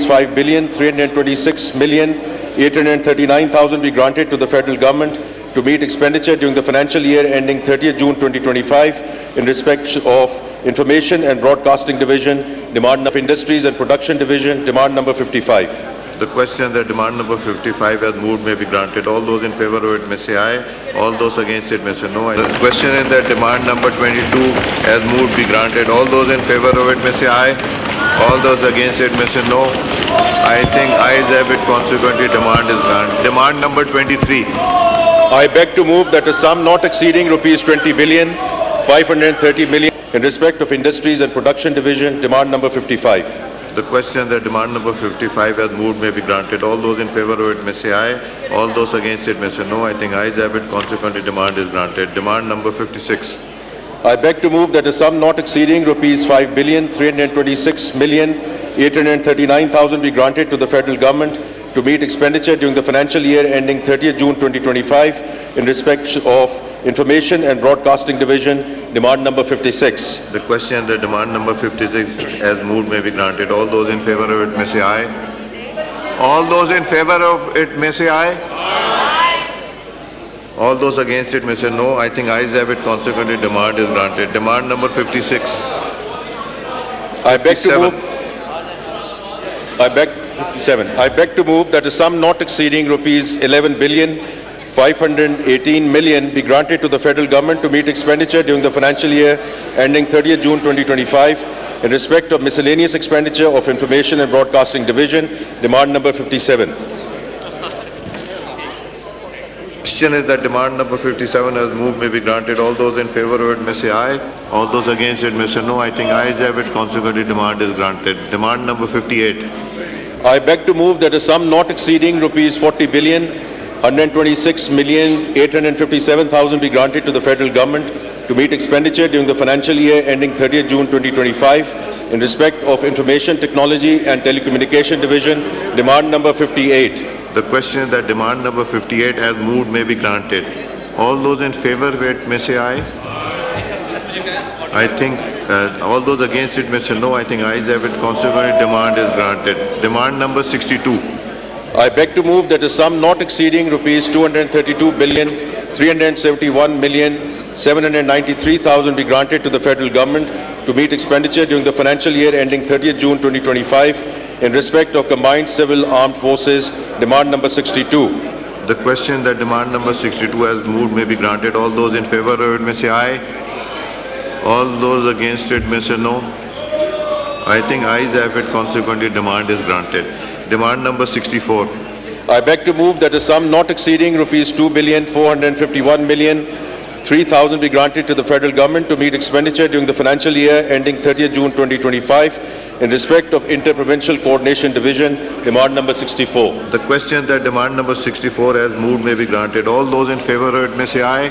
5,326,839,000 be granted to the federal government to meet expenditure during the financial year ending 30th June 2025 in respect of Information and Broadcasting Division, demand of Industries and Production Division, demand number 55. The question that demand number 55 as moved may be granted. All those in favor of it may say aye. All those against it may say no. The question is that demand number 22 as moved be granted. All those in favor of it may say aye. All those against it may say no. I think ayes have it. Consequently, demand is granted. Demand number 23. I beg to move that a sum not exceeding rupees 20,530 million in respect of Industries and Production Division, demand number 55. The question that demand number 55 as moved may be granted. All those in favor of it may say aye. All those against it may say no. I think ayes have it. Consequently, demand is granted. Demand number 56. I beg to move that a sum not exceeding rupees 5,326,839,000 be granted to the federal government to meet expenditure during the financial year ending 30th June 2025 in respect of Information and Broadcasting Division, demand number 56. The question that demand number 56 as moved may be granted. All those in favor of it may say aye. All those in favor of it may say aye. Aye. All those against it may say no. I think ayes have it. Consequently, demand is granted. Demand number 56. I beg to move. 57. I beg to move that a sum not exceeding rupees 11,518 million be granted to the federal government to meet expenditure during the financial year ending 30th June 2025 in respect of miscellaneous expenditure of Information and Broadcasting Division, demand number 57. Question is that demand number 57 as moved may be granted. All those in favor of it may say aye. All those against it may say no. I think ayes have it. Consequently, demand is granted. Demand number 58. I beg to move that a sum not exceeding rupees 40,126,857,000 be granted to the federal government to meet expenditure during the financial year ending 30th June 2025 in respect of Information Technology and Telecommunication Division, demand number 58. The question is that demand number 58 as moved may be granted. All those in favor of it may say aye. I think all those against it may say no. I think ayes have it. Consequently, demand is granted. Demand number 62. I beg to move that a sum not exceeding rupees 232,371,793,000 be granted to the federal government to meet expenditure during the financial year ending 30th June 2025 in respect of Combined Civil Armed Forces, demand number 62. The question that demand number 62 as moved may be granted. All those in favor of it may say aye. All those against it may say no. I think ayes have it. Consequently, demand is granted. Demand number 64. I beg to move that a sum not exceeding rupees 2,451,003,000 be granted to the federal government to meet expenditure during the financial year ending 30th June 2025 in respect of Inter-Provincial Coordination Division, demand number 64. The question that demand number 64 as moved may be granted. All those in favor of it may say aye.